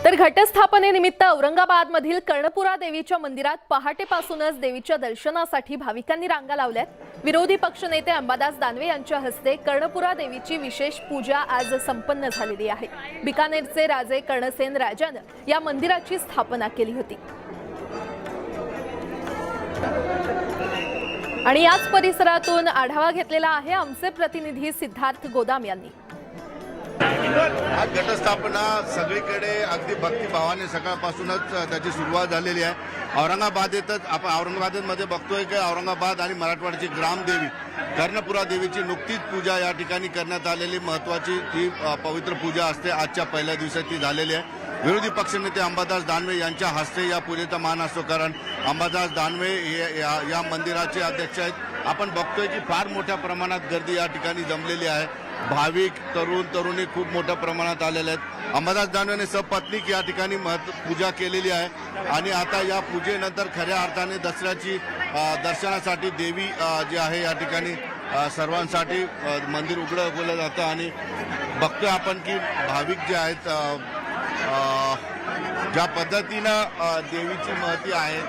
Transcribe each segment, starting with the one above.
तर घटस्थापनेनिमित्त औरंगाबादमधील कर्णपुरा देवीच्या मंदिरात पहाटेपासूनच देवीच्या दर्शनासाठी भाविकांनी रांगा लावल्यात। विरोधी पक्षनेते अंबादास दानवे यांच्या हस्ते कर्णपुरा देवीची विशेष पूजा आज संपन्न झालेली आहे। बिकानेरचे राजे कर्णसेन राजानं या मंदिराची स्थापना केली होती आणि याच परिसरातून आढावा घेतलेला आहे आमचे प्रतिनिधी सिद्धार्थ गोदाम यांनी। आज घटस्थापना सगळीकडे अगदी भक्तिभावाने सकाळपासूनच त्याची सुरुवात झालेली आहे। औरंगाबादेतच आपण औरंगाबादमध्ये बघतोय की औरंगाबाद आणि मराठवाड्याची ग्रामदेवी कर्णपुरा देवीची नुकतीच पूजा या ठिकाणी करण्यात आलेली महत्त्वाची ती पवित्र पूजा असते। आजच्या पहिल्या दिवशी ती झालेली आहे। विरोधी पक्षनेते अंबादास दानवे यांच्या हस्ते या पूजेचा मान असतो, कारण अंबादास दानवे या मंदिराचे अध्यक्ष आहेत। आपण बघतोय की फार मोठ्या प्रमाणात गर्दी या ठिकाणी जमलेली आहे। भाविक तरुणी खूप मोठ्या प्रमाणात आलेले आहेत। अंबादास दानवेने सपत्नीक या ठिकाणी पूजा केलेली आहे आणि आता या पूजेनंतर खऱ्या अर्थाने दसऱ्याची दर्शनासाठी देवी जी आहे या ठिकाणी सर्वांसाठी मंदिर उघडलं जातं आणि बघतोय आपण की भाविक जे आहेत ज्या पद्धतीनं देवीची महती आहे,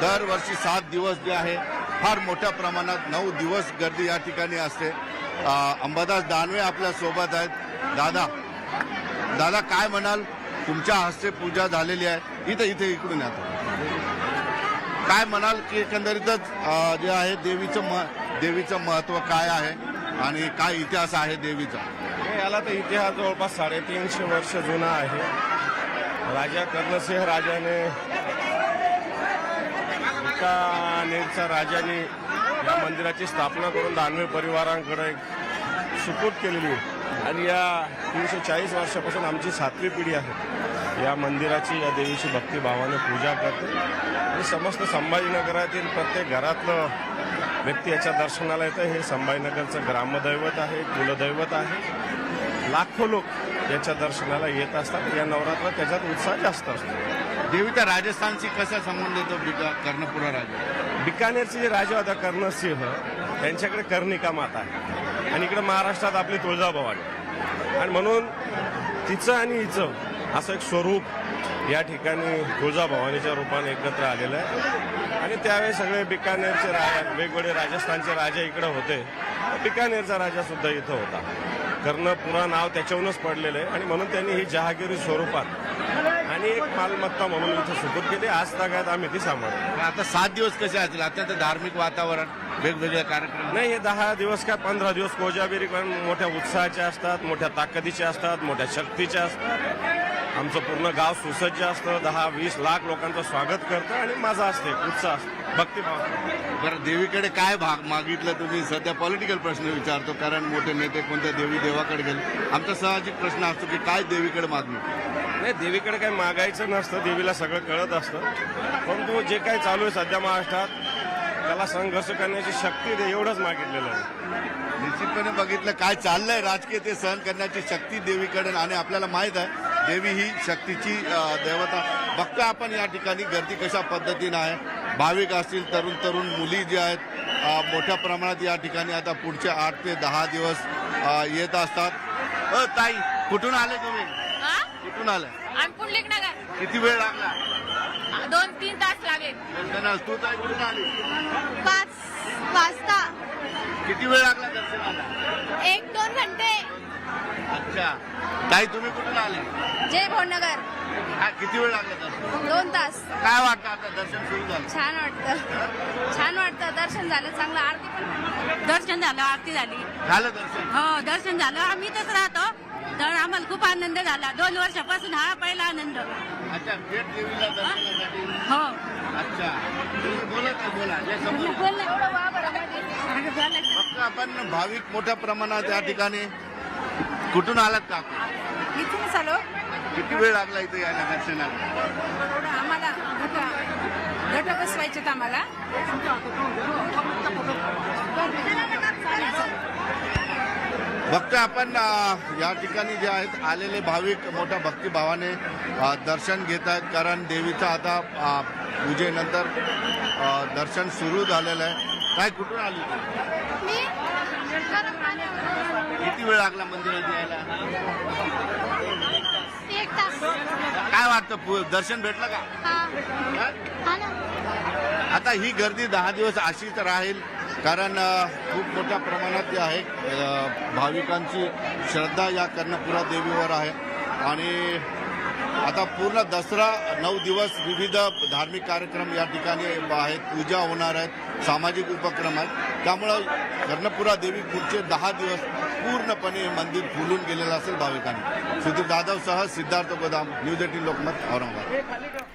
दरवर्षी 7 दिवस जे आहे फार मोठ्या प्रमाणात 9 दिवस गर्दी या ठिकाणी असते। अंबादास दानवे आपल्या सोबत आहेत। दादा काय म्हणाल, तुमच्या हस्ते पूजा झालेली आहे, इथे इकडून आता काय म्हणाल की एकंदरीतच जे आहे देवीचं महत्व काय आहे आणि काय इतिहास आहे देवीचा? याला तर इतिहास जवळपास 350 वर्ष जुना आहे। राजा कर्णसिंह राजाने बिकानेरच्या राजाने या मंदिराची स्थापना करून दानवे परिवारांकडे सुपूर्द केलेली आहे आणि या 340 वर्षापासून आमची 7वी पिढी आहे या मंदिराची, या देवीची भक्तिभावाने पूजा करते आणि समस्त संभाजीनगरातील प्रत्येक घरातलं व्यक्ती याच्या दर्शनाला येतं। हे संभाजीनगरचं ग्रामदैवत आहे, कुलदैवत आहे। लाखो लोक याच्या दर्शनाला येत असतात। या नवरात्रात त्याच्यात उत्साह जास्त असतो। देवीचा राजस्थानशी कसा संबंध येतो? कर्णपुरा राजा बिकानेरचे जे राजा होता कर्णसिंह, त्यांच्याकडे कर्णिका माता आहे आणि इकडे महाराष्ट्रात आपली तुळजाभवानी, आणि म्हणून तिचं आणि हिचं असं एक स्वरूप या ठिकाणी तुळजाभवानीच्या रूपाने एकत्र आलेलं आहे। आणि त्यावेळी सगळे बिकानेरचे वेगवेगळे राजस्थानचे राजा इकडे होते। बिकानेरचा राजा सुद्धा इथं होता। कर्णपुरा नाव त्याच्यावरूनच पडलेलं आहे आणि म्हणून त्यांनी ही जहागिरी स्वरूपात आणि एक मालमत्ता म्हणून इथं सुपूर्द केली। आज तागायत आम्ही ती सांभाळतो। आता 7 दिवस कसे असतील? अत्यंत धार्मिक वातावरण, वेगवेगळे कार्यक्रम नाही, हे 10 दिवस काय 15 दिवस कोजागिरी मोठ्या उत्साहाचे असतात, मोठ्या ताकदीचे असतात, मोठ्या शक्तीचे असतात। आमचं पूर्ण गाव सुसज्ज असतं, 10-20 लाख लोकांचं स्वागत करतं आणि मजा असते, उत्साह असतो, भक्तिभाव। बरं, देवीकडे काय मागितलं तुम्ही? सध्या पॉलिटिकल प्रश्न विचारतो, कारण मोठे नेते कोणत्या देवाकडे गेले। आमचा साहजिक प्रश्न असतो की काय देवीकडे मागणी? नाही, देवीकडे काही मागायचं नसतं, देवीला सगळं कळत असतं। परंतु जे काही चालू आहे सध्या महाराष्ट्रात, त्याला संघर्ष करण्याची शक्ती दे, एवढंच मागितलेलं आहे। निश्चितपणे बघितलं काय चाललंय राजकीय, ते सहन करण्याची शक्ती देवीकडे, आणि आपल्याला माहित आहे देवी ही शक्तीची देवता। बघतोय आपण या ठिकाणी गर्दी कशा पद्धतीनं आहे। भाविक असतील, तरुण मुली जे आहेत मोठ्या प्रमाणात या ठिकाणी आता पुढचे 8 ते 10 दिवस येत असतात। ताई, कुठून आले तुम्ही? कुठून आले? किती वेळ लागला? 2-3 तास लागेल। तू ताई कुठून आली? 5 वाजता। किती वेळ लागला दर्शनाला? 1-2 घंटे। अच्छा ताई, तुम्ही कुठून आले? जय भोनगर। किती वेळ लागला दर्शन? 2 तास। काय वाटतं आता दर्शन सुरू झालं? छान वाटतं, दर्शन झालं चांगलं, आरती पण दर्शन झालं, आरती झाली। झालं दर्शन? हो, दर्शन झालं। आम्ही इथंच राहतो तर आम्हाला खूप आनंद झाला। 2 वर्षापासून हा पहिला आनंद। अच्छा, भेट देवीला दर्शनासाठी? हो। अच्छा, तुम्ही बोला काय बोला या समोर. फक्त आपण भाविक मोठ्या प्रमाणात या ठिकाणी कुठून आलात का? इथूनच आलो। किती वेळ लागला इथे यायला दर्शनाला? आम्हाला घट बसवायचे आम्हाला। बघतोय आपण या ठिकाणी जे आहेत आलेले भाविक मोठ्या भक्तिभावाने दर्शन घेत आहेत, कारण देवीचं आता पूजेनंतर दर्शन सुरू झालेलं आहे। काय कुठून आली? किती वेळ लागला मंदिरात यायला? 1 तास। काय वाटतं दर्शन भेटलं का? आता ही गर्दी 10 दिवस अशीच राहील कारण खूप मोठ्या प्रमाणात जे आहे भाविकांची श्रद्धा या कर्णपुरा देवीवर आहे आणि आता पूर्ण दसरा 9 दिवस विविध धार्मिक कार्यक्रम या ठिकाणी आहेत, पूजा होणार आहेत, सामाजिक उपक्रम आहेत. त्यामुळं कर्णपुरा देवी पुढचे 10 दिवस पूर्णपणे हे मंदिर फुलून गेलेलं असेल भाविकांनी. सुधीर जाधवसह सिद्धार्थ गोदाम, न्यूज 18 लोकमत, औरंगाबाद.